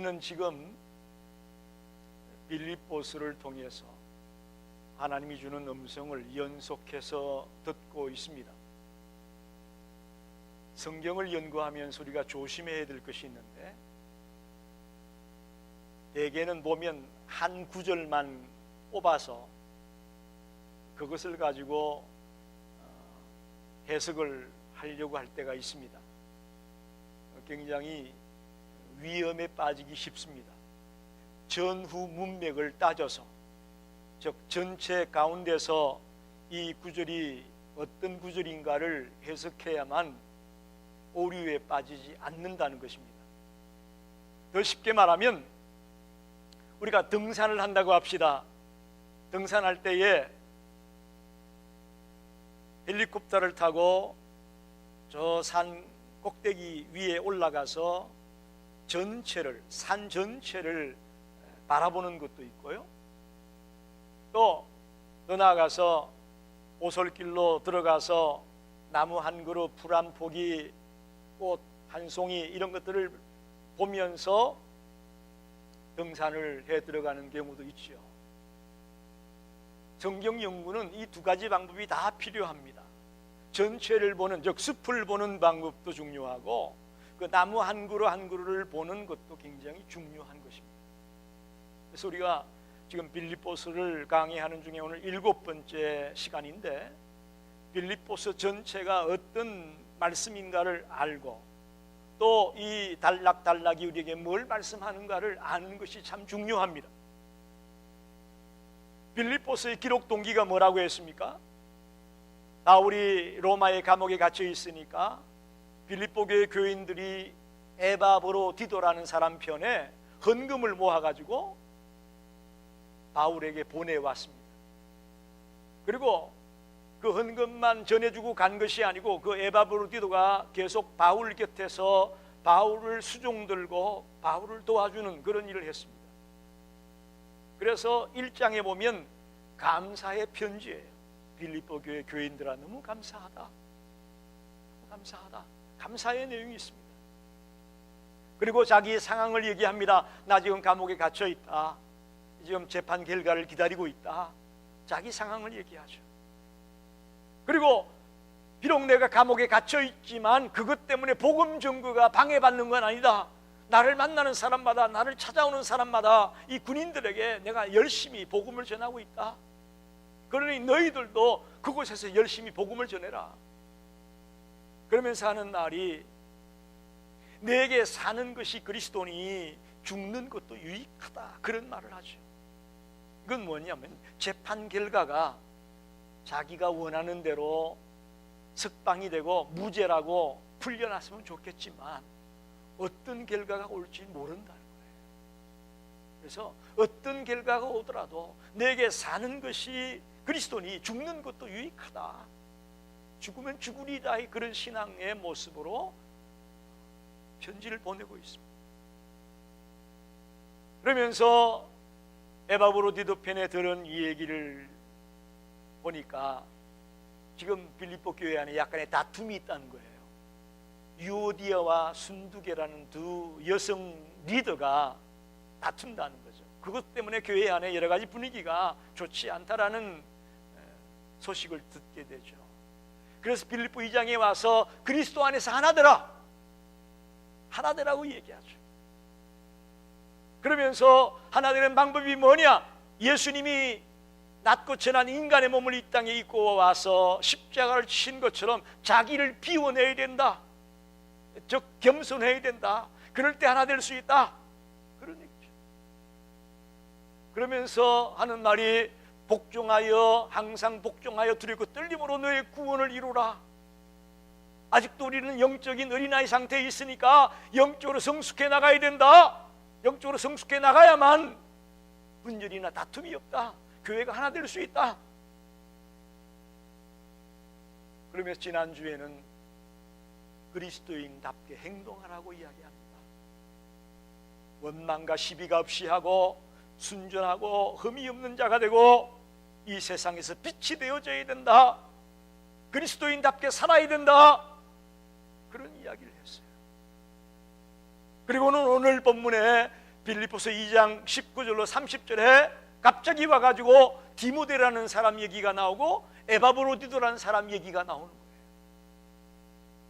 우리는 지금 빌립보서를 통해서 하나님이 주는 음성을 연속해서 듣고 있습니다. 성경을 연구하면서 우리가 조심해야 될 것이 있는데, 대개는 보면 한 구절만 뽑아서 그것을 가지고 해석을 하려고 할 때가 있습니다. 굉장히 위험에 빠지기 쉽습니다. 전후 문맥을 따져서, 즉 전체 가운데서 이 구절이 어떤 구절인가를 해석해야만 오류에 빠지지 않는다는 것입니다. 더 쉽게 말하면 우리가 등산을 한다고 합시다. 등산할 때에 헬리콥터를 타고 저 산 꼭대기 위에 올라가서 산 전체를 바라보는 것도 있고요, 또 더 나아가서 오솔길로 들어가서 나무 한 그루, 풀 한 포기, 꽃 한 송이, 이런 것들을 보면서 등산을 해 들어가는 경우도 있죠. 성경 연구는 이 두 가지 방법이 다 필요합니다. 전체를 보는, 즉 숲을 보는 방법도 중요하고, 그 나무 한 그루 한 그루를 보는 것도 굉장히 중요한 것입니다. 그래서 우리가 지금 빌립보서를 강의하는 중에 오늘 7번째 시간인데, 빌립보서 전체가 어떤 말씀인가를 알고 또 이 단락단락이 우리에게 뭘 말씀하는가를 아는 것이 참 중요합니다. 빌립보서의 기록 동기가 뭐라고 했습니까? 바울이 로마의 감옥에 갇혀 있으니까 빌립보 교회 교인들이 에바브로디도라는 사람 편에 헌금을 모아가지고 바울에게 보내왔습니다. 그리고 그 헌금만 전해주고 간 것이 아니고 그 에바브로디도가 계속 바울 곁에서 바울을 수종들고 바울을 도와주는 그런 일을 했습니다. 그래서 1장에 보면 감사의 편지예요. 빌립보 교회 교인들아, 너무 감사하다, 너무 감사하다, 감사의 내용이 있습니다. 그리고 자기의 상황을 얘기합니다. 나 지금 감옥에 갇혀 있다, 지금 재판 결과를 기다리고 있다, 자기 상황을 얘기하죠. 그리고 비록 내가 감옥에 갇혀 있지만 그것 때문에 복음 전거가 방해받는 건 아니다. 나를 만나는 사람마다, 나를 찾아오는 사람마다 이 군인들에게 내가 열심히 복음을 전하고 있다. 그러니 너희들도 그곳에서 열심히 복음을 전해라. 그러면서 하는 말이, 내게 사는 것이 그리스도니 죽는 것도 유익하다, 그런 말을 하죠. 그건 뭐냐면 재판 결과가 자기가 원하는 대로 석방이 되고 무죄라고 풀려났으면 좋겠지만 어떤 결과가 올지 모른다는 거예요. 그래서 어떤 결과가 오더라도 내게 사는 것이 그리스도니 죽는 것도 유익하다, 죽으면 죽으리다, 그런 신앙의 모습으로 편지를 보내고 있습니다. 그러면서 에바브로디도 편에 들은 이 얘기를 보니까 지금 빌립보 교회 안에 약간의 다툼이 있다는 거예요. 유오디아와 순두계라는 두 여성 리더가 다툰다는 거죠. 그것 때문에 교회 안에 여러 가지 분위기가 좋지 않다라는 소식을 듣게 되죠. 그래서 빌립보 2장에 와서 그리스도 안에서 하나 되라, 하나 되라고 얘기하죠. 그러면서 하나 되는 방법이 뭐냐? 예수님이 낮고 천한 인간의 몸을 이 땅에 입고 와서 십자가를 치신 것처럼 자기를 비워내야 된다, 즉 겸손해야 된다. 그럴 때 하나 될 수 있다, 그런 얘기죠. 그러면서 하는 말이, 복종하여, 항상 복종하여 두렵고 떨림으로 너의 구원을 이루라. 아직도 우리는 영적인 어린아이 상태에 있으니까 영적으로 성숙해 나가야 된다. 영적으로 성숙해 나가야만 분열이나 다툼이 없다, 교회가 하나 될 수 있다. 그러면서 지난주에는 그리스도인답게 행동하라고 이야기합니다. 원망과 시비가 없이 하고 순전하고 흠이 없는 자가 되고 이 세상에서 빛이 되어져야 된다, 그리스도인답게 살아야 된다, 그런 이야기를 했어요. 그리고는 오늘 본문에 빌립보서 2장 19절로 30절에 갑자기 와가지고 디모데라는 사람 얘기가 나오고 에바브로디도라는 사람 얘기가 나오는 거예요.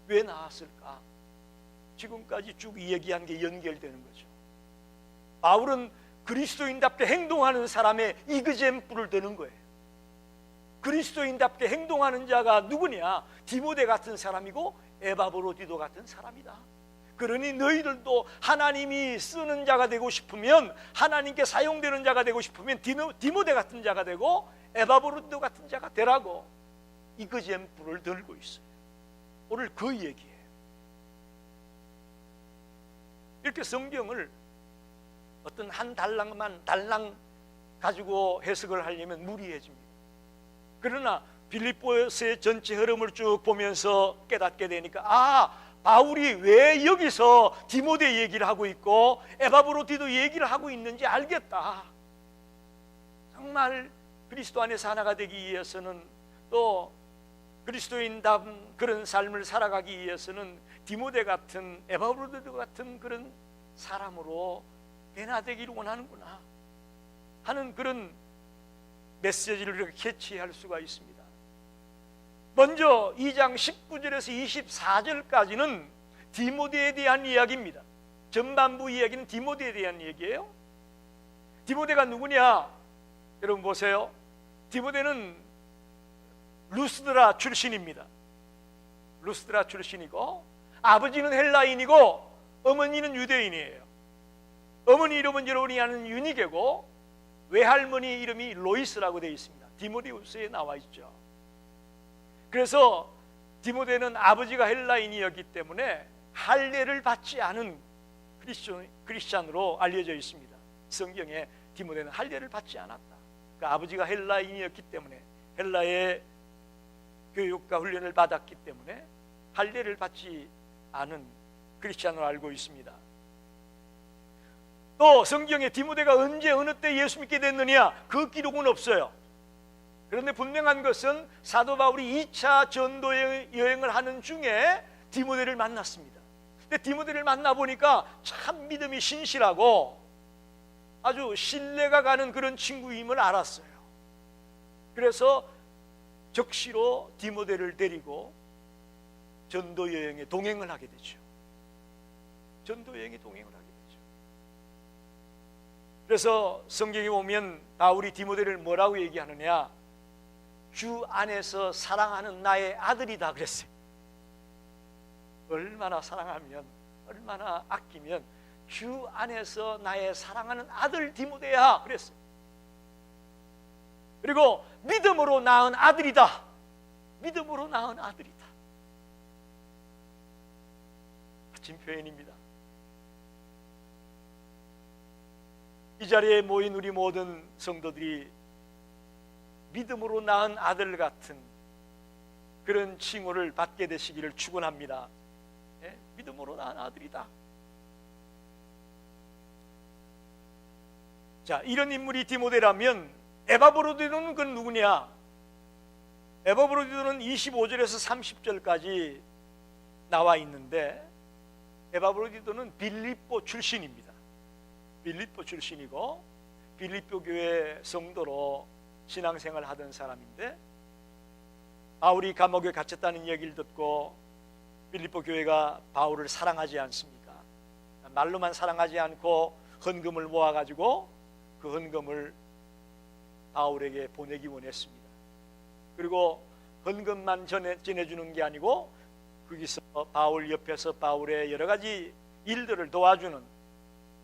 왜 나왔을까? 지금까지 쭉 얘기한 게 연결되는 거죠. 바울은 그리스도인답게 행동하는 사람의 이그젬플을 드는 거예요. 그리스도인답게 행동하는 자가 누구냐? 디모데 같은 사람이고 에바브로디도 같은 사람이다. 그러니 너희들도 하나님이 쓰는 자가 되고 싶으면, 하나님께 사용되는 자가 되고 싶으면 디모데 같은 자가 되고 에바브로디도 같은 자가 되라고 이그젬플을 들고 있어요. 오늘 그 얘기예요. 이렇게 성경을 어떤 한 달랑 가지고 해석을 하려면 무리해집니다. 그러나 빌립보서의 전체 흐름을 쭉 보면서 깨닫게 되니까 바울이 왜 여기서 디모데 얘기를 하고 있고 에바브로디도 얘기를 하고 있는지 알겠다. 정말 그리스도 안에서 하나가 되기 위해서는, 또 그리스도인다운 그런 삶을 살아가기 위해서는 디모데 같은, 에바브로디도 같은 그런 사람으로 변화되기를 원하는구나 하는 그런 메시지를 이렇게 캐치할 수가 있습니다. 먼저 2장 19절에서 24절까지는 디모데에 대한 이야기입니다. 전반부 이야기는 디모데에 대한 얘기예요. 디모데가 누구냐? 여러분 보세요. 디모데는 루스드라 출신입니다. 루스드라 출신이고 아버지는 헬라인이고 어머니는 유대인이에요. 어머니 이름은 여러분이 아는 유니게고 외할머니 이름이 로이스라고 되어 있습니다. 디모데후서에 나와 있죠. 그래서 디모데는 아버지가 헬라인이었기 때문에 할례를 받지 않은 크리스찬으로 알려져 있습니다. 성경에 디모데는 할례를 받지 않았다. 그러니까 아버지가 헬라인이었기 때문에, 헬라의 교육과 훈련을 받았기 때문에 할례를 받지 않은 크리스찬으로 알고 있습니다. 또 성경에 디모데가 언제 어느 때 예수 믿게 됐느냐, 그 기록은 없어요. 그런데 분명한 것은 사도 바울이 2차 전도 여행을 하는 중에 디모데를 만났습니다. 근데 디모데를 만나보니까 참 믿음이 신실하고 아주 신뢰가 가는 그런 친구임을 알았어요. 그래서 적시로 디모데를 데리고 전도 여행에 동행을 하게 되죠. 전도 여행에 동행을 하게 되죠. 그래서 성경에 보면 바울이 디모데를 뭐라고 얘기하느냐, 주 안에서 사랑하는 나의 아들이다 그랬어요. 얼마나 사랑하면, 얼마나 아끼면 주 안에서 나의 사랑하는 아들 디모데야 그랬어요. 그리고 믿음으로 낳은 아들이다. 믿음으로 낳은 아들이다. 멋진 표현입니다. 이 자리에 모인 우리 모든 성도들이 믿음으로 낳은 아들 같은 그런 칭호를 받게 되시기를 축원합니다. 예? 믿음으로 낳은 아들이다. 자, 이런 인물이 디모데라면 에바브로디도는 그건 누구냐? 에바브로디도는 25절에서 30절까지 나와 있는데, 에바브로디도는 빌립보 출신입니다. 빌립보 출신이고 빌립보 교회 성도로 신앙생활을 하던 사람인데, 바울이 감옥에 갇혔다는 얘기를 듣고 빌립보 교회가 바울을 사랑하지 않습니까? 말로만 사랑하지 않고 헌금을 모아가지고 그 헌금을 바울에게 보내기 원했습니다. 그리고 헌금만 전해주는 게 아니고 거기서 바울 옆에서 바울의 여러 가지 일들을 도와주는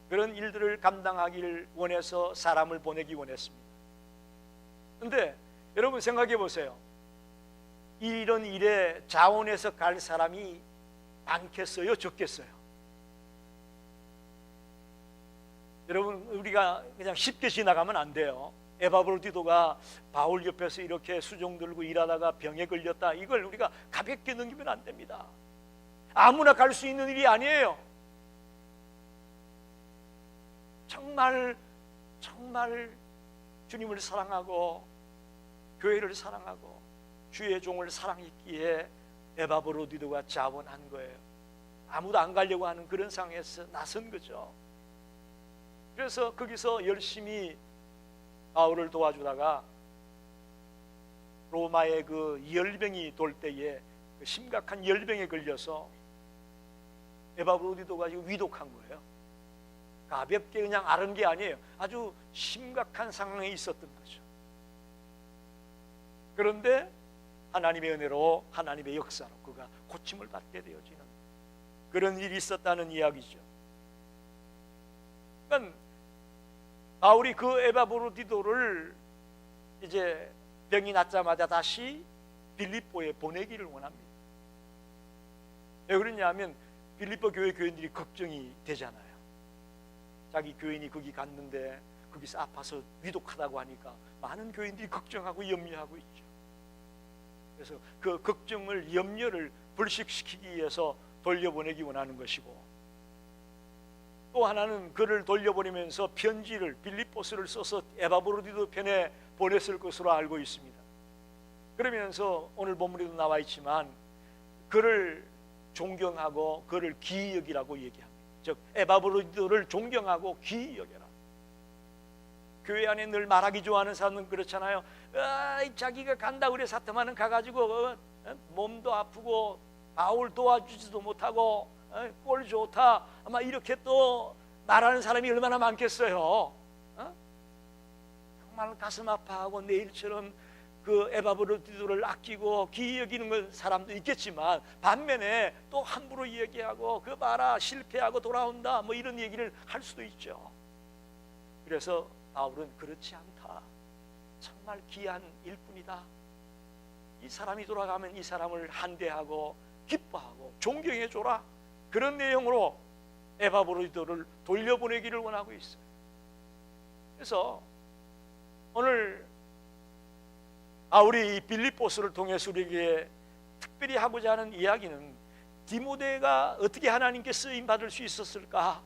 그런 일들을 감당하기를 원해서 사람을 보내기 원했습니다. 그런데 여러분 생각해 보세요. 이런 일에 자원해서 갈 사람이 많겠어요? 적겠어요? 여러분, 우리가 그냥 쉽게 지나가면 안 돼요. 에바브로디도가 바울 옆에서 이렇게 수종 들고 일하다가 병에 걸렸다, 이걸 우리가 가볍게 넘기면 안 됩니다. 아무나 갈 수 있는 일이 아니에요. 정말 주님을 사랑하고 교회를 사랑하고 주의 종을 사랑했기에 에바브로디도가 자원한 거예요. 아무도 안 가려고 하는 그런 상황에서 나선 거죠. 그래서 거기서 열심히 바울을 도와주다가 로마의 그 열병이 돌 때에 그 심각한 열병에 걸려서 에바브로디도가 위독한 거예요. 가볍게 그냥 앓은 게 아니에요. 아주 심각한 상황에 있었던 거죠. 그런데 하나님의 은혜로, 하나님의 역사로 그가 고침을 받게 되어지는 그런 일이 있었다는 이야기죠. 그러니까 바울이 그 에바브로디도를 이제 병이 낫자마자 다시 빌립보에 보내기를 원합니다. 왜 그러냐면 빌립보 교회 교인들이 걱정이 되잖아요. 자기 교인이 거기 갔는데 거기서 아파서 위독하다고 하니까 많은 교인들이 걱정하고 염려하고 있죠. 그래서 그 걱정을, 염려를 불식시키기 위해서 돌려보내기 원하는 것이고, 또 하나는 그를 돌려보내면서 편지를, 빌립보스를 써서 에바브로디도 편에 보냈을 것으로 알고 있습니다. 그러면서 오늘 본문에도 나와 있지만 그를 존경하고 그를 귀히 여기라고 얘기합니다. 즉 에바브로디도를 존경하고 귀히 여겨라. 교회 안에 늘 말하기 좋아하는 사람은 그렇잖아요. 자기가 간다 그래 사태만은 가가지고 몸도 아프고 바울 도와주지도 못하고 꼴 좋다 아마 이렇게 또 말하는 사람이 얼마나 많겠어요. 정말 가슴 아파하고 내일처럼 그 에바브로디도를 아끼고 귀히 여기는 사람도 있겠지만, 반면에 또 함부로 얘기하고 그 봐라 실패하고 돌아온다 뭐 이런 얘기를 할 수도 있죠. 그래서 바울은 그렇지 않다, 정말 귀한 일꾼이다, 이 사람이 돌아가면 이 사람을 한대하고 기뻐하고 존경해줘라, 그런 내용으로 에바브로디도를 돌려보내기를 원하고 있어요. 그래서 오늘 바울이 빌립보스를 통해서 우리에게 특별히 하고자 하는 이야기는 디모데가 어떻게 하나님께 쓰임받을 수 있었을까,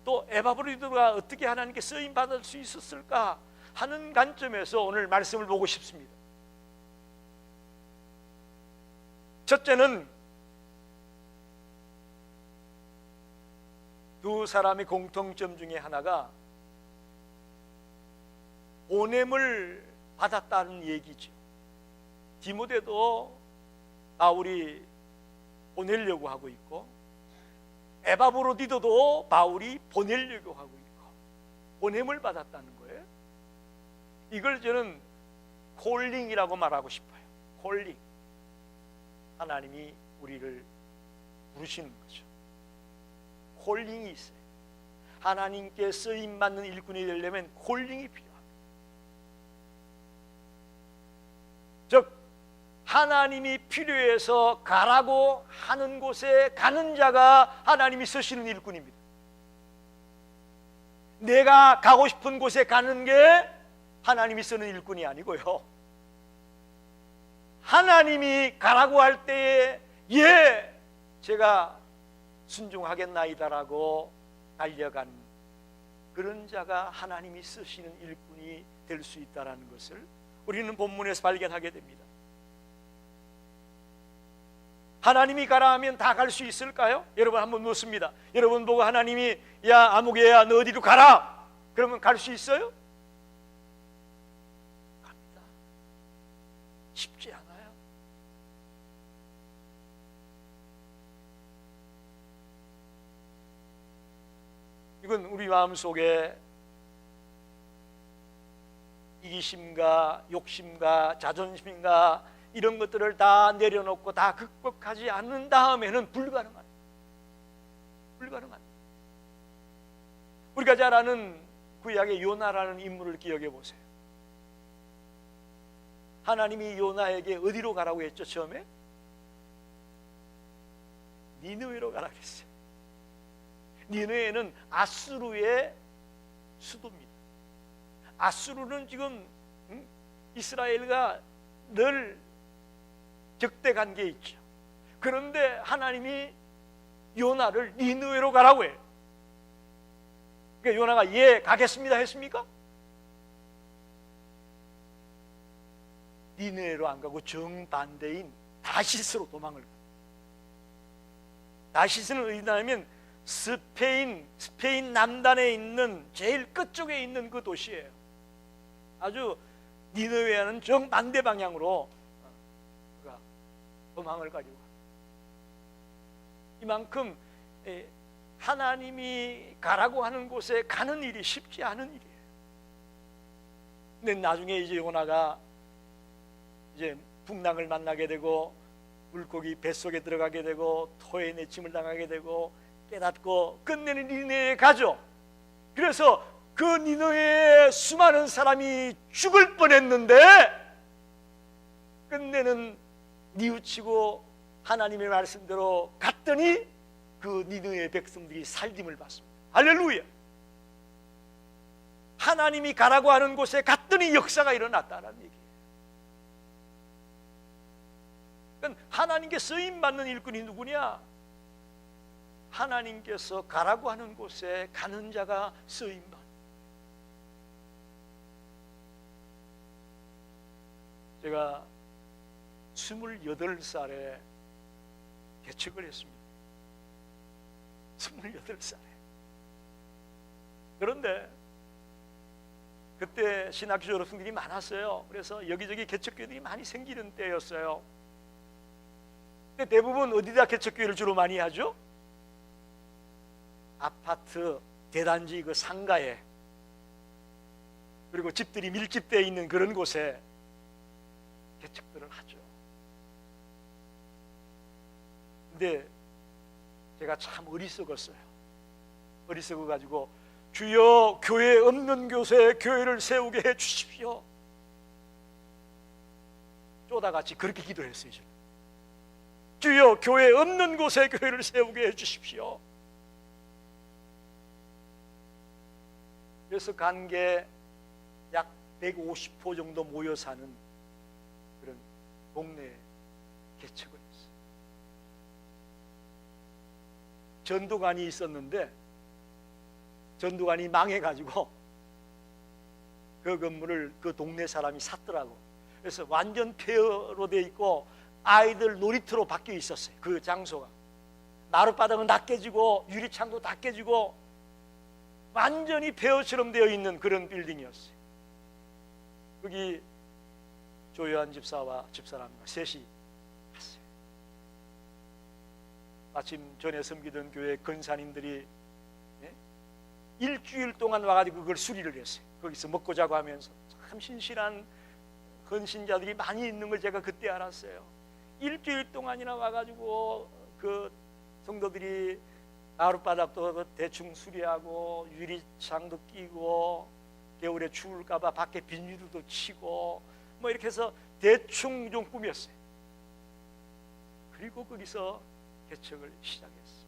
또 에바브로디도가 어떻게 하나님께 쓰임받을 수 있었을까 하는 관점에서 오늘 말씀을 보고 싶습니다. 첫째는 두 사람의 공통점 중에 하나가 보냄을 받았다는 얘기죠. 디모데도 바울이 보내려고 하고 있고, 에바브로디도도 바울이 보내려고 하고 있고, 보냄을 받았다는 거예요. 이걸 저는 콜링이라고 말하고 싶어요. 콜링. 하나님이 우리를 부르시는 거죠. 콜링이 있어요. 하나님께 쓰임받는 일꾼이 되려면 콜링이 필요합니다. 즉 하나님이 필요해서 가라고 하는 곳에 가는 자가 하나님이 쓰시는 일꾼입니다. 내가 가고 싶은 곳에 가는 게 하나님이 쓰는 일꾼이 아니고요, 하나님이 가라고 할 때에 예, 제가 순종하겠나이다라고 달려간 그런 자가 하나님이 쓰시는 일꾼이 될 수 있다는 것을 우리는 본문에서 발견하게 됩니다. 하나님이 가라 하면 다 갈 수 있을까요? 여러분 한번 묻습니다. 여러분 보고 하나님이 야 아무개야 너 어디로 가라 그러면 갈 수 있어요? 갑니다. 쉽지 않아요. 이건 우리 마음속에 이기심과 욕심과 자존심과 이런 것들을 다 내려놓고 다 극복하지 않는 다음에는 불가능합니다. 우리가 잘 아는 구약의 요나라는 인물을 기억해 보세요. 하나님이 요나에게 어디로 가라고 했죠? 처음에 니느웨로 가라 그랬어요. 니느웨는 아수르의 수도입니다. 아수르는 지금 이스라엘과 늘 적대 관계에 있죠. 그런데 하나님이 요나를 니느웨로 가라고 해요. 그러니까 요나가 예 가겠습니다 했습니까? 니느웨로 안 가고 정반대인 다시스로 도망을 가요. 다시스는 어디냐면 스페인 남단에 있는 제일 끝쪽에 있는 그 도시예요. 아주 니느웨와는 정반대 방향으로 그가 도망을 가지고 이만큼 하나님이 가라고 하는 곳에 가는 일이 쉽지 않은 일이에요. 근데 나중에 이제 요나가 이제 풍랑을 만나게 되고 물고기 뱃속에 들어가게 되고 토해내침을 당하게 되고 깨닫고 끝내는 니느웨에 가죠. 그래서 그 니느웨에 수많은 사람이 죽을 뻔했는데 끝내는 뉘우치고 하나님의 말씀대로 갔더니 그 니느웨 백성들이 살림을 받습니다. 할렐루야. 하나님이 가라고 하는 곳에 갔더니 역사가 일어났다는 얘기예요. 그러니까 하나님께 쓰임받는 일꾼이 누구냐? 하나님께서 가라고 하는 곳에 가는 자가 쓰임받는. 제가 28살에 개척을 했습니다. 28살에. 그런데 그때 신학교 졸업생들이 많았어요. 그래서 여기저기 개척교회들이 많이 생기는 때였어요. 근데 대부분 어디다 개척교회를 주로 많이 하죠? 아파트 대단지 그 상가에, 그리고 집들이 밀집되어 있는 그런 곳에 개척들을 하죠. 근데 제가 참 어리석었어요. 어리석어 가지고 주여 교회 없는 곳에 교회를 세우게 해 주십시오. 쪼다같이 그렇게 기도했어요. 저는. 주여 교회 없는 곳에 교회를 세우게 해 주십시오. 그래서 간 게 약 150호 정도 모여 사는 그런 동네에 개척을 했어요. 전도관이 있었는데 전도관이 망해가지고 그 건물을 그 동네 사람이 샀더라고. 그래서 완전 폐허로 돼 있고 아이들 놀이터로 바뀌어 있었어요. 그 장소가 마룻바닥은 다 깨지고 유리창도 다 깨지고 완전히 폐허처럼 되어 있는 그런 빌딩이었어요. 거기 조요한 집사와 집사람과 셋이 갔어요. 마침 전에 섬기던 교회 근사님들이 일주일 동안 와가지고 그걸 수리를 했어요. 거기서 먹고 자고 하면서 참 신실한 헌신자들이 많이 있는 걸 제가 그때 알았어요. 일주일 동안이나 와가지고 그 성도들이 마룻바닥도 대충 수리하고 유리창도 끼고 겨울에 추울까봐 밖에 비닐도 치고 뭐 이렇게 해서 대충 좀 꾸몄어요. 그리고 거기서 개척을 시작했어요.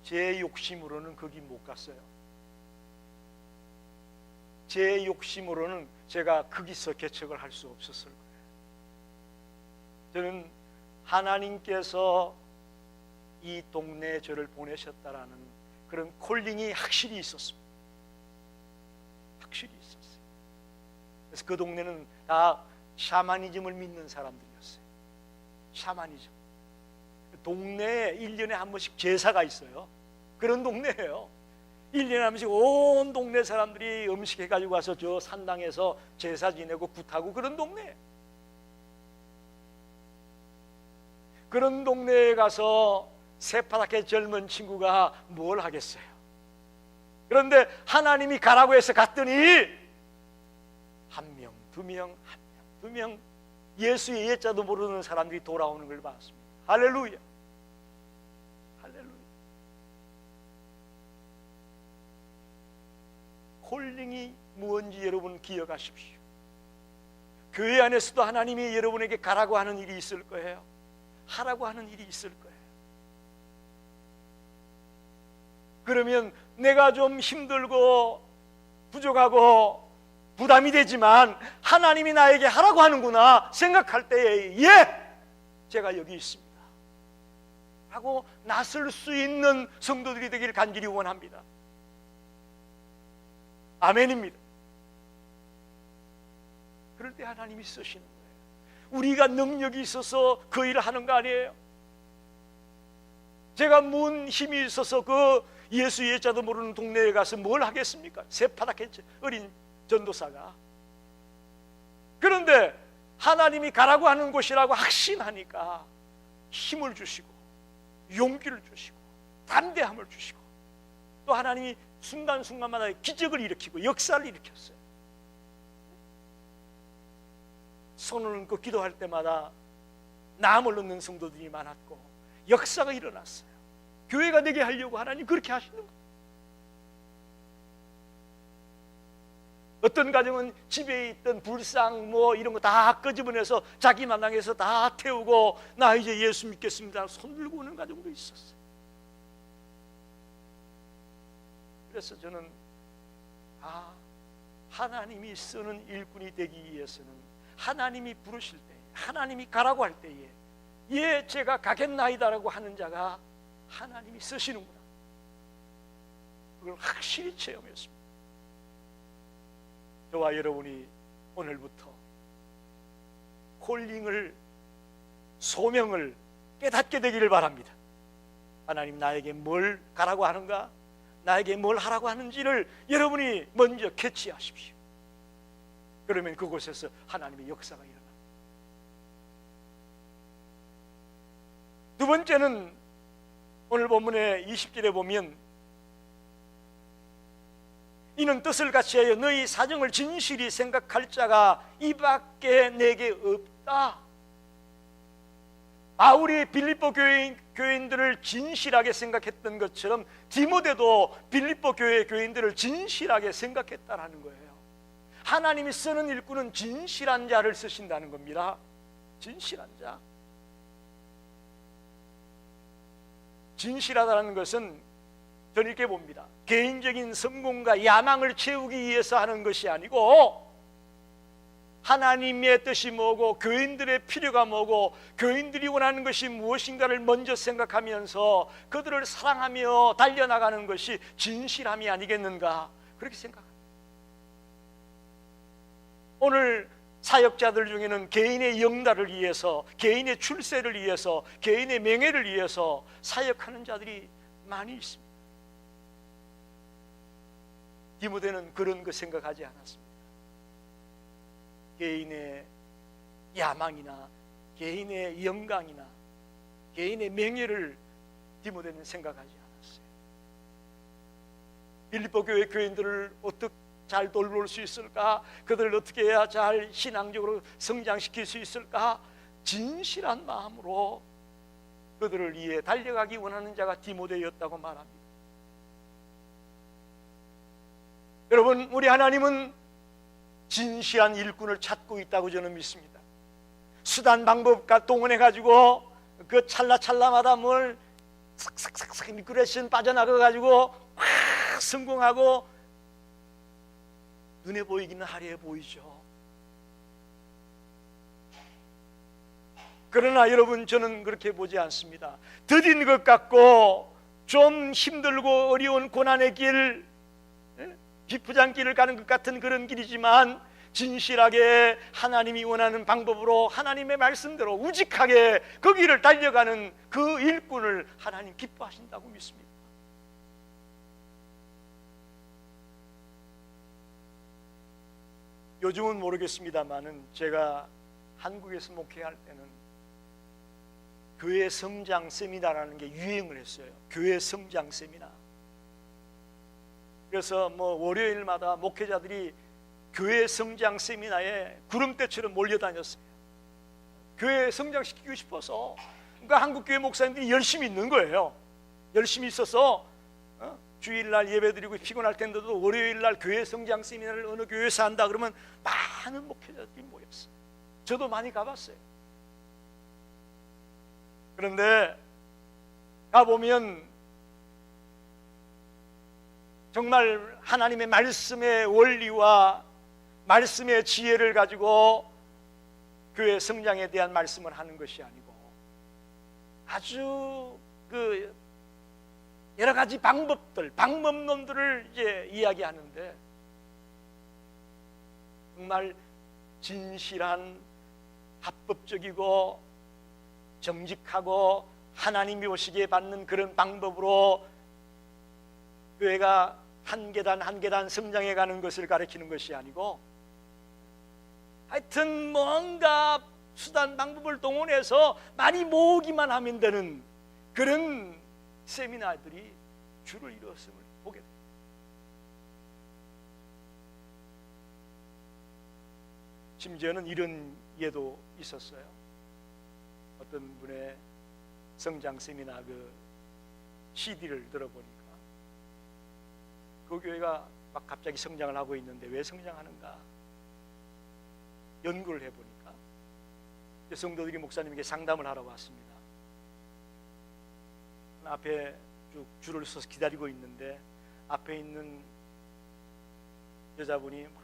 제 욕심으로는 거기 못 갔어요. 제 욕심으로는 제가 거기서 개척을 할 수 없었을 거예요. 저는 하나님께서 이 동네에 저를 보내셨다라는 그런 콜링이 확실히 있었습니다. 확실히 있었어요. 그래서 그 동네는 다 샤머니즘을 믿는 사람들이었어요. 샤머니즘. 동네에 1년에 한 번씩 제사가 있어요. 그런 동네예요. 1년에 한 번씩 온 동네 사람들이 음식 해가지고 와서 저 산당에서 제사 지내고 굿하고 그런 동네. 그런 동네에 가서 새파랗게 젊은 친구가 뭘 하겠어요? 그런데 하나님이 가라고 해서 갔더니 한 명, 두 명, 한 명, 두 명 예수의 예자도 모르는 사람들이 돌아오는 걸 봤습니다. 할렐루야. 할렐루야. 콜링이 무엇인지 여러분 기억하십시오. 교회 안에서도 하나님이 여러분에게 가라고 하는 일이 있을 거예요. 하라고 하는 일이 있을 거예요. 그러면 내가 좀 힘들고 부족하고 부담이 되지만 하나님이 나에게 하라고 하는구나 생각할 때에 제가 여기 있습니다 하고 나설 수 있는 성도들이 되길 간절히 원합니다. 아멘입니다. 그럴 때 하나님이 쓰시는 거예요. 우리가 능력이 있어서 그 일을 하는 거 아니에요? 제가 뭔 힘이 있어서 그 예수 예자도 모르는 동네에 가서 뭘 하겠습니까? 새파랗게 어린 전도사가. 그런데 하나님이 가라고 하는 곳이라고 확신하니까 힘을 주시고 용기를 주시고 담대함을 주시고, 또 하나님이 순간순간마다 기적을 일으키고 역사를 일으켰어요. 손을 얹고 기도할 때마다 남을 얻는 성도들이 많았고 역사가 일어났어요. 교회가 되게 하려고 하나님 그렇게 하시는 거예요. 어떤 가정은 집에 있던 불상 뭐 이런 거 다 끄집어내서 자기 마당에서 다 태우고 나 이제 예수 믿겠습니다 손 들고 오는 가정도 있었어요. 그래서 저는 하나님이 쓰는 일꾼이 되기 위해서는 하나님이 부르실 때, 하나님이 가라고 할 때에 제가 가겠나이다라고 하는 자가 하나님이 쓰시는구나, 그걸 확실히 체험했습니다. 저와 여러분이 오늘부터 콜링을, 소명을 깨닫게 되기를 바랍니다. 하나님 나에게 뭘 가라고 하는가, 나에게 뭘 하라고 하는지를 여러분이 먼저 캐치하십시오. 그러면 그곳에서 하나님의 역사가 일어납니다. 두 번째는 오늘 본문의 20절에 보면 이는 뜻을 같이하여 너희 사정을 진실히 생각할 자가 이 밖에 내게 없다. 바울이 빌립보 교인들을 진실하게 생각했던 것처럼 디모데도 빌립보 교회 교인들을 진실하게 생각했다라는 거예요. 하나님이 쓰는 일꾼은 진실한 자를 쓰신다는 겁니다. 진실한 자. 진실하다는 것은 저는 이렇게 봅니다. 개인적인 성공과 야망을 채우기 위해서 하는 것이 아니고 하나님의 뜻이 뭐고 교인들의 필요가 뭐고 교인들이 원하는 것이 무엇인가를 먼저 생각하면서 그들을 사랑하며 달려나가는 것이 진실함이 아니겠는가, 그렇게 생각합니다. 오늘 사역자들 중에는 개인의 영달을 위해서, 개인의 출세를 위해서, 개인의 명예를 위해서 사역하는 자들이 많이 있습니다. 디모데는 그런 거 생각하지 않았습니다. 개인의 야망이나 개인의 영광이나 개인의 명예를 디모데는 생각하지 않았어요. 빌립보 교회 교인들을 어떻게 잘 돌볼 수 있을까? 그들을 어떻게 해야 잘 신앙적으로 성장시킬 수 있을까? 진실한 마음으로 그들을 위해 달려가기 원하는 자가 디모데였다고 말합니다. 여러분, 우리 하나님은 진실한 일꾼을 찾고 있다고 저는 믿습니다. 수단 방법과 동원해가지고 그 찰나찰나마다 뭘 싹싹싹싹 미꾸라지는 빠져나가가지고 확 성공하고 눈에 보이기는 화려해 보이죠. 그러나 여러분, 저는 그렇게 보지 않습니다. 더딘 것 같고 좀 힘들고 어려운 고난의 길, 비프장길을 가는 것 같은 그런 길이지만 진실하게 하나님이 원하는 방법으로 하나님의 말씀대로 우직하게 그 길을 달려가는 그 일꾼을 하나님 기뻐하신다고 믿습니다. 요즘은 모르겠습니다만은 제가 한국에서 목회할 때는 교회 성장 세미나라는 게 유행을 했어요. 교회 성장 세미나. 그래서 뭐 월요일마다 목회자들이 교회 성장 세미나에 구름대처럼 몰려다녔어요. 교회 성장시키고 싶어서. 그러니까 한국교회 목사님들이 열심히 있는 거예요. 열심히 있어서 주일날 예배드리고 피곤할 텐데도 월요일날 교회 성장 세미나를 어느 교회에서 한다 그러면 많은 목회자들이 모였어요. 저도 많이 가봤어요. 그런데 가보면 정말 하나님의 말씀의 원리와 말씀의 지혜를 가지고 교회 성장에 대한 말씀을 하는 것이 아니고 아주 그 여러 가지 방법론들을 이제 이야기하는데 정말 진실한 합법적이고 정직하고 하나님이 보시기에 받는 그런 방법으로 교회가 한 계단 한 계단 성장해 가는 것을 가르치는 것이 아니고, 하여튼 뭔가 수단 방법을 동원해서 많이 모으기만 하면 되는 그런 세미나들이 주를 이루었음을 보게 됩니다. 심지어는 이런 예도 있었어요. 어떤 분의 성장 세미나 그 CD를 들어보니까 그 교회가 막 갑자기 성장을 하고 있는데 왜 성장하는가 연구를 해보니까 성도들이 목사님에게 상담을 하러 왔습니다. 앞에 쭉 줄을 서서 기다리고 있는데 앞에 있는 여자분이 막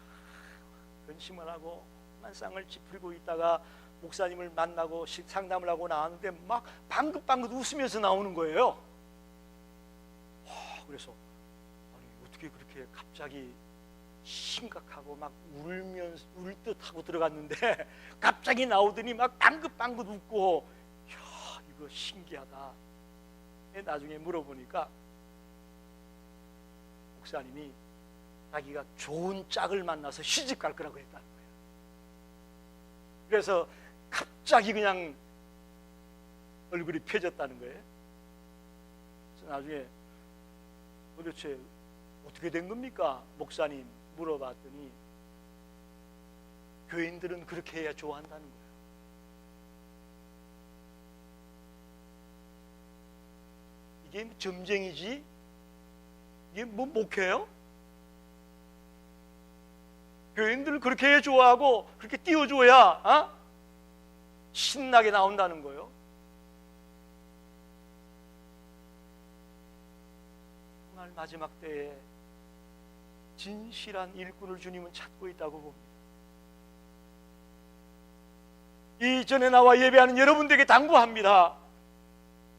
근심을 하고 쌍을 찌푸리고 있다가 목사님을 만나고 상담을 하고 나왔는데 막 방긋방긋 웃으면서 나오는 거예요. 그래서 아니 어떻게 그렇게 갑자기 심각하고 막 울면서 울 듯하고 들어갔는데 갑자기 나오더니 막 방긋방긋 웃고, 야 이거 신기하다. 나중에 물어보니까 목사님이 자기가 좋은 짝을 만나서 시집 갈 거라고 했다는 거예요. 그래서 갑자기 그냥 얼굴이 펴졌다는 거예요. 그래서 나중에 도대체 어떻게 된 겁니까? 목사님 물어봤더니 교인들은 그렇게 해야 좋아한다는 거예요. 이게 점쟁이지? 이게 뭐 목회요? 교인들은 그렇게 해야 좋아하고 그렇게 띄워줘야 신나게 나온다는 거예요. 정말 마지막 때에 진실한 일꾼을 주님은 찾고 있다고 봅니다. 이전에 나와 예배하는 여러분들에게 당부합니다.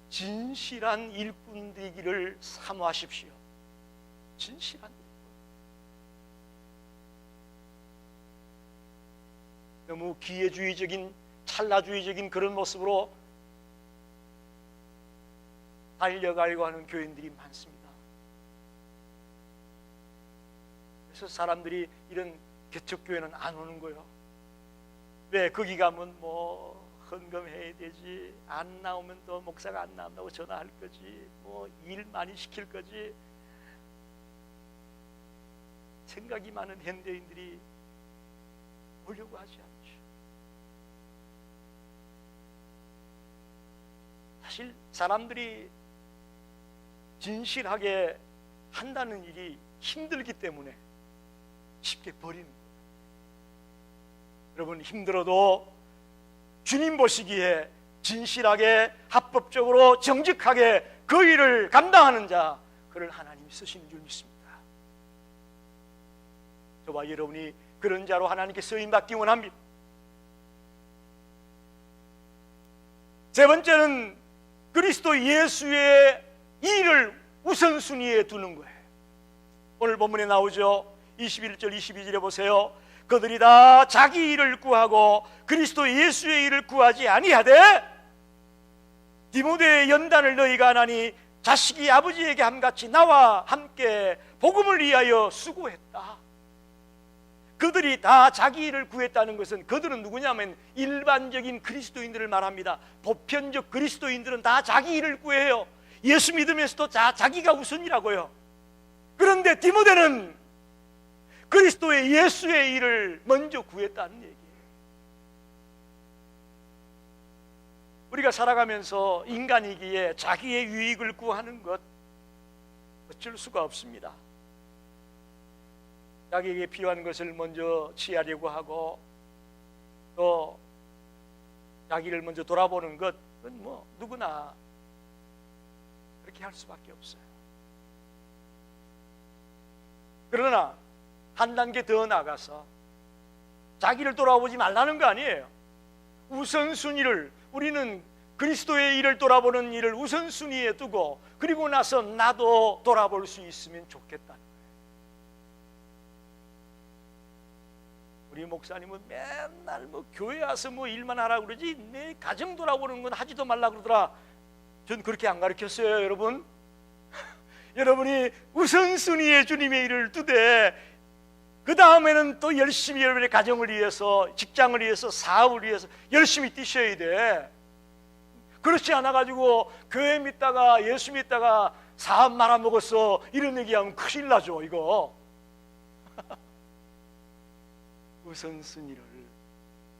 진실한 일꾼 되기를 사모하십시오. 진실한 일꾼. 너무 기회주의적인 찰나주의적인 그런 모습으로 달려가려고 하는 교인들이 많습니다. 그래서 사람들이 이런 개척교회는 안 오는 거예요. 왜? 거기 가면 뭐 헌금해야 되지, 안 나오면 또 목사가 안 나온다고 전화할 거지, 뭐 일 많이 시킬 거지. 생각이 많은 현대인들이 오려고 하지 않죠. 사실 사람들이 진실하게 한다는 일이 힘들기 때문에 쉽게 버리는 거예요. 여러분 힘들어도 주님 보시기에 진실하게 합법적으로 정직하게 그 일을 감당하는 자, 그를 하나님이 쓰시는 줄 믿습니다. 저와 여러분이 그런 자로 하나님께 쓰임받기 원합니다. 세 번째는 그리스도 예수의 일을 우선순위에 두는 거예요. 오늘 본문에 나오죠. 21절 22절에 보세요. 그들이 다 자기 일을 구하고 그리스도 예수의 일을 구하지 아니하되 디모데의 연단을 너희가 하나니 자식이 아버지에게 함같이 나와 함께 복음을 위하여 수고했다. 그들이 다 자기 일을 구했다는 것은 그들은 누구냐면 일반적인 그리스도인들을 말합니다. 보편적 그리스도인들은 다 자기 일을 구해요. 예수 믿으면서도 자기가 우선이라고요. 그런데 디모데는 그리스도의 예수의 일을 먼저 구했다는 얘기예요. 우리가 살아가면서 인간이기에 자기의 유익을 구하는 것 어쩔 수가 없습니다. 자기에게 필요한 것을 먼저 취하려고 하고 또 자기를 먼저 돌아보는 것, 그건 뭐 누구나 그렇게 할 수밖에 없어요. 그러나 한 단계 더 나가서 자기를 돌아보지 말라는 거 아니에요. 우선순위를, 우리는 그리스도의 일을 돌아보는 일을 우선순위에 두고 그리고 나서 나도 돌아볼 수 있으면 좋겠다는 거예요. 우리 목사님은 맨날 뭐 교회 와서 뭐 일만 하라고 그러지 내 가정 돌아보는 건 하지도 말라 그러더라. 전 그렇게 안 가르쳤어요, 여러분. 여러분이 우선순위에 주님의 일을 두되 그 다음에는 또 열심히 여러분의 가정을 위해서, 직장을 위해서, 사업을 위해서 열심히 뛰셔야 돼. 그렇지 않아가지고 교회 믿다가 예수 믿다가 사업 말아먹었어 이런 얘기하면 큰일 나죠. 이거 우선순위를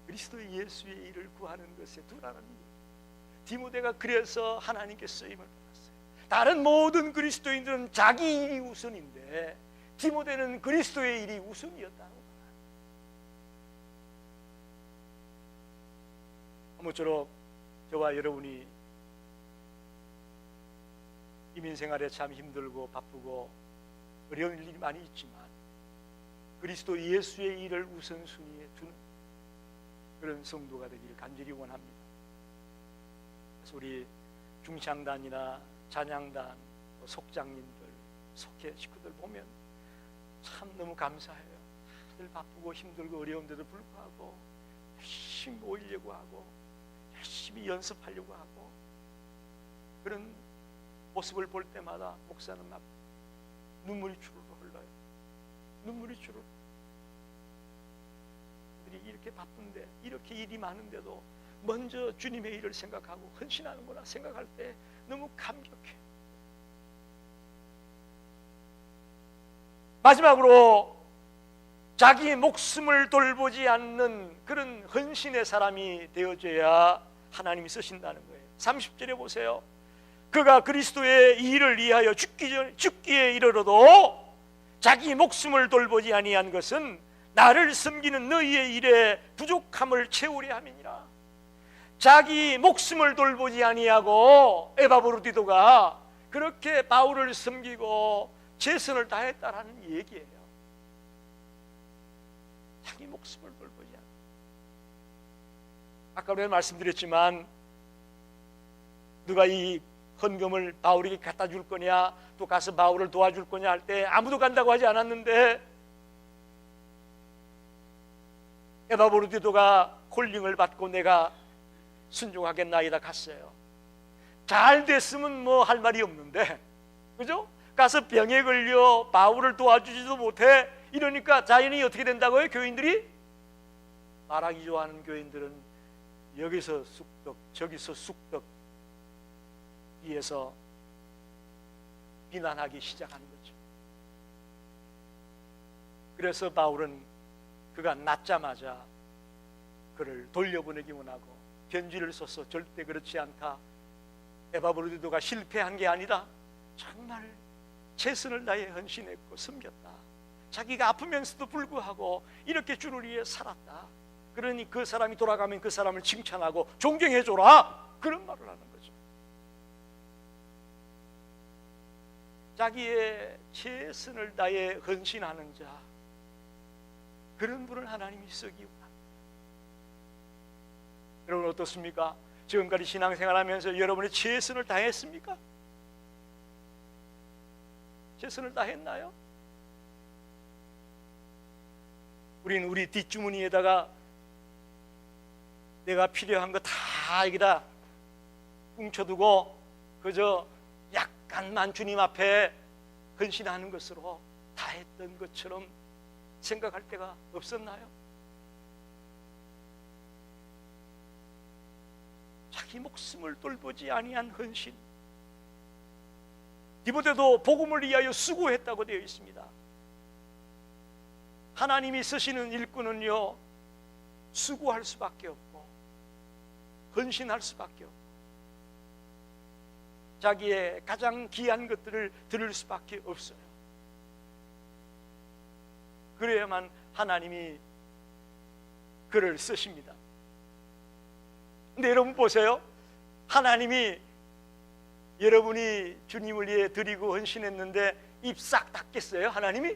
그리스도 예수의 일을 구하는 것에 두라는 얘기. 디모데가 그래서 하나님께 쓰임을 받았어요. 다른 모든 그리스도인들은 자기 일이 우선인데 디모데는 그리스도의 일이 우선이었다는 거야. 아무쪼록 저와 여러분이 이민생활에 참 힘들고 바쁘고 어려운 일이 많이 있지만 그리스도 예수의 일을 우선순위에 두는 그런 성도가 되기를 간절히 원합니다. 그래서 우리 중창단이나 찬양단, 속장님들, 속회 식구들 보면 참 너무 감사해요. 다들 바쁘고 힘들고 어려운데도 불구하고 열심히 모이려고 하고 열심히 연습하려고 하고 그런 모습을 볼 때마다 목사는 막 눈물이 주르르 흘러요. 눈물이 주르르. 그들이 이렇게 바쁜데 이렇게 일이 많은데도 먼저 주님의 일을 생각하고 헌신하는구나 생각할 때 너무 감격해. 마지막으로 자기 목숨을 돌보지 않는 그런 헌신의 사람이 되어줘야 하나님이 쓰신다는 거예요. 30절에 보세요. 그가 그리스도의 일을 위하여 죽기에 이르러도 자기 목숨을 돌보지 아니한 것은 나를 섬기는 너희의 일에 부족함을 채우려 함이니라. 자기 목숨을 돌보지 아니하고 에바브로디도가 그렇게 바울을 섬기고 최선을 다했다라는 얘기예요. 자기 목숨을 돌보지 않아. 아까 우리가 말씀드렸지만 누가 이 헌금을 바울에게 갖다 줄 거냐 또 가서 바울을 도와줄 거냐 할 때 아무도 간다고 하지 않았는데 에바브로디도가 콜링을 받고 내가 순종하겠나이다 갔어요. 잘 됐으면 뭐 할 말이 없는데 그죠? 가서 병에 걸려 바울을 도와주지도 못해 이러니까 자연히 어떻게 된다고요? 교인들이 말하기 좋아하는 교인들은 여기서 쑥떡 저기서 쑥떡 위에서 비난하기 시작하는 거죠. 그래서 바울은 그가 낫자마자 그를 돌려보내기 원하고 편지를 써서 절대 그렇지 않다. 에바브로디도가 실패한 게 아니다. 정말 최선을 다해 헌신했고 섬겼다. 자기가 아프면서도 불구하고 이렇게 주를 위해 살았다. 그러니 그 사람이 돌아가면 그 사람을 칭찬하고 존경해줘라. 그런 말을 하는 거죠. 자기의 최선을 다해 헌신하는 자, 그런 분을 하나님이 쓰기 원합니다. 여러분 어떻습니까? 지금까지 신앙생활하면서 여러분이 최선을 다했습니까? 최선을 다했나요? 우리는 우리 뒷주머니에다가 내가 필요한 거 다 여기다 뭉쳐두고 그저 약간만 주님 앞에 헌신하는 것으로 다 했던 것처럼 생각할 때가 없었나요? 자기 목숨을 돌보지 아니한 헌신. 디모데도 복음을 위하여 수고했다고 되어 있습니다. 하나님이 쓰시는 일꾼은요 수고할 수밖에 없고 헌신할 수밖에 없고 자기의 가장 귀한 것들을 드릴 수밖에 없어요. 그래야만 하나님이 그를 쓰십니다. 근데 여러분 보세요. 하나님이 여러분이 주님을 위해 드리고 헌신했는데 입 싹 닫겠어요? 하나님이?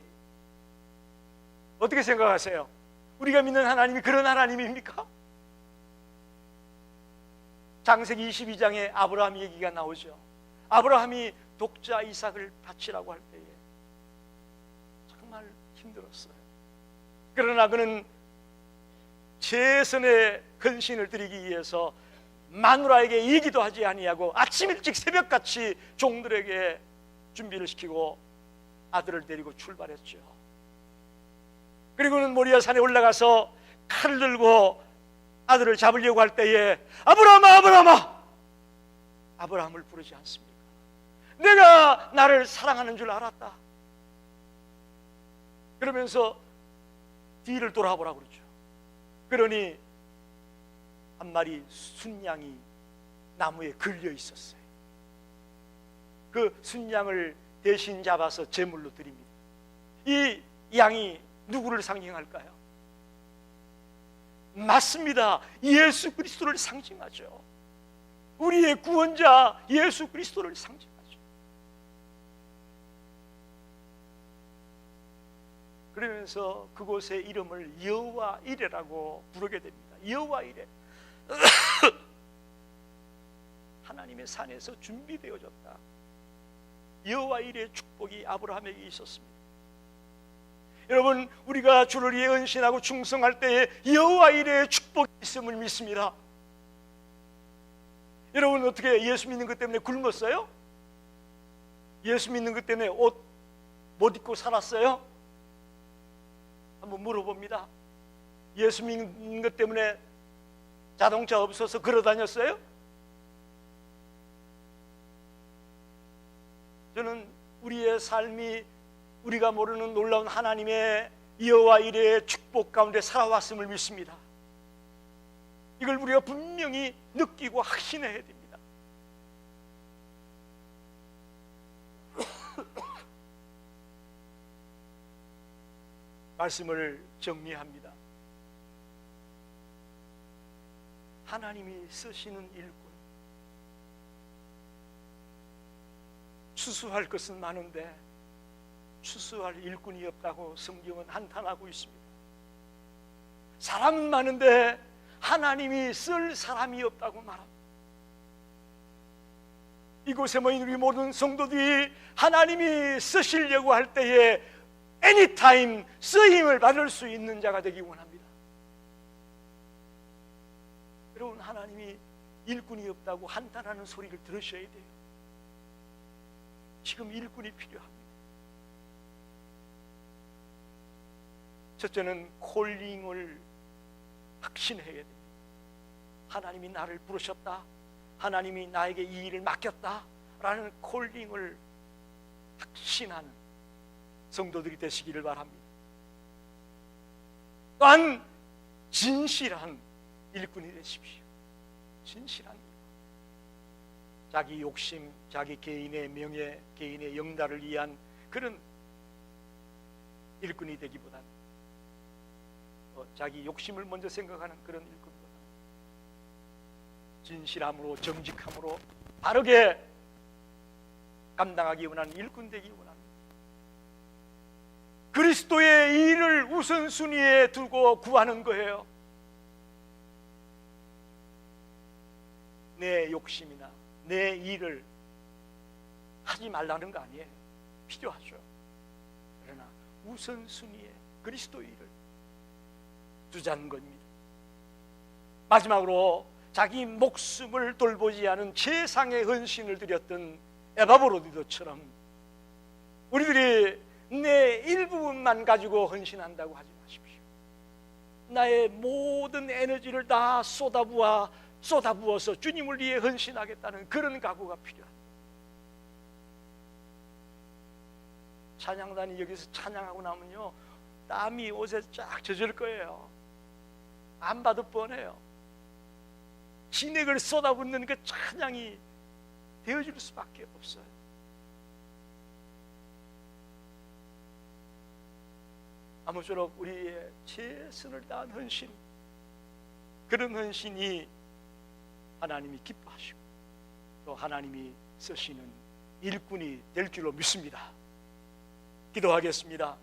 어떻게 생각하세요? 우리가 믿는 하나님이 그런 하나님입니까? 창세기 22장에 아브라함 얘기가 나오죠. 아브라함이 독자 이삭을 바치라고 할 때에 정말 힘들었어요. 그러나 그는 최선의 헌신을 드리기 위해서 마누라에게 얘기도 하지 아니하고 아침 일찍 새벽같이 종들에게 준비를 시키고 아들을 데리고 출발했죠. 그리고는 모리아 산에 올라가서 칼을 들고 아들을 잡으려고 할 때에 아브라함아, 아브라함아, 아브라함을 부르지 않습니까? 내가 나를 사랑하는 줄 알았다. 그러면서 뒤를 돌아보라 그러죠. 그러니 한 마리 순양이 나무에 걸려 있었어요. 그 순양을 대신 잡아서 제물로 드립니다. 이 양이 누구를 상징할까요? 맞습니다. 예수 그리스도를 상징하죠. 우리의 구원자 예수 그리스도를 상징하죠. 그러면서 그곳의 이름을 여호와 이레라고 부르게 됩니다. 여호와 이레. 하나님의 산에서 준비되어졌다. 여호와 이레의 축복이 아브라함에게 있었습니다. 여러분, 우리가 주를 위해 헌신하고 충성할 때에 여호와 이레의 축복이 있음을 믿습니다. 여러분, 어떻게 예수 믿는 것 때문에 굶었어요? 예수 믿는 것 때문에 옷 못 입고 살았어요? 한번 물어봅니다. 예수 믿는 것 때문에 자동차 없어서 걸어 다녔어요? 저는 우리의 삶이 우리가 모르는 놀라운 하나님의 여호와 이레의 축복 가운데 살아왔음을 믿습니다. 이걸 우리가 분명히 느끼고 확신해야 됩니다. 말씀을 정리합니다. 하나님이 쓰시는 일꾼, 추수할 것은 많은데 추수할 일꾼이 없다고 성경은 한탄하고 있습니다. 사람은 많은데 하나님이 쓸 사람이 없다고 말합니다. 이곳에 모인 우리 모든 성도들이 하나님이 쓰시려고 할 때에 애니타임 쓰임을 받을 수 있는 자가 되기 원합니다. 여러분, 하나님이 일꾼이 없다고 한탄하는 소리를 들으셔야 돼요. 지금 일꾼이 필요합니다. 첫째는 콜링을 확신해야 됩니다. 하나님이 나를 부르셨다, 하나님이 나에게 이 일을 맡겼다 라는 콜링을 확신하는 성도들이 되시기를 바랍니다. 또한 진실한 일꾼이 되십시오. 진실한 일꾼. 자기 욕심, 자기 개인의 명예, 개인의 영달을 위한 그런 일꾼이 되기보다는 자기 욕심을 먼저 생각하는 그런 일꾼보다는 진실함으로, 정직함으로 바르게 감당하기 원하는 일꾼 되기 원합니다. 그리스도의 일을 우선순위에 두고 구하는 거예요. 내 욕심이나 내 일을 하지 말라는 거 아니에요. 필요하죠. 그러나 우선순위에 그리스도의 일을 두자는 겁니다. 마지막으로 자기 목숨을 돌보지 않은 최상의 헌신을 드렸던 에바브로디도처럼 우리들이 내 일부분만 가지고 헌신한다고 하지 마십시오. 나의 모든 에너지를 다 쏟아부어서 주님을 위해 헌신하겠다는 그런 각오가 필요합니다. 찬양단이 여기서 찬양하고 나면요, 땀이 옷에 쫙 젖을 거예요. 안 봐도 뻔해요. 진액을 쏟아붓는 그 찬양이 되어질 수밖에 없어요. 아무쪼록 우리의 최선을 다한 헌신, 그런 헌신이 하나님이 기뻐하시고 또 하나님이 쓰시는 일꾼이 될 줄로 믿습니다. 기도하겠습니다.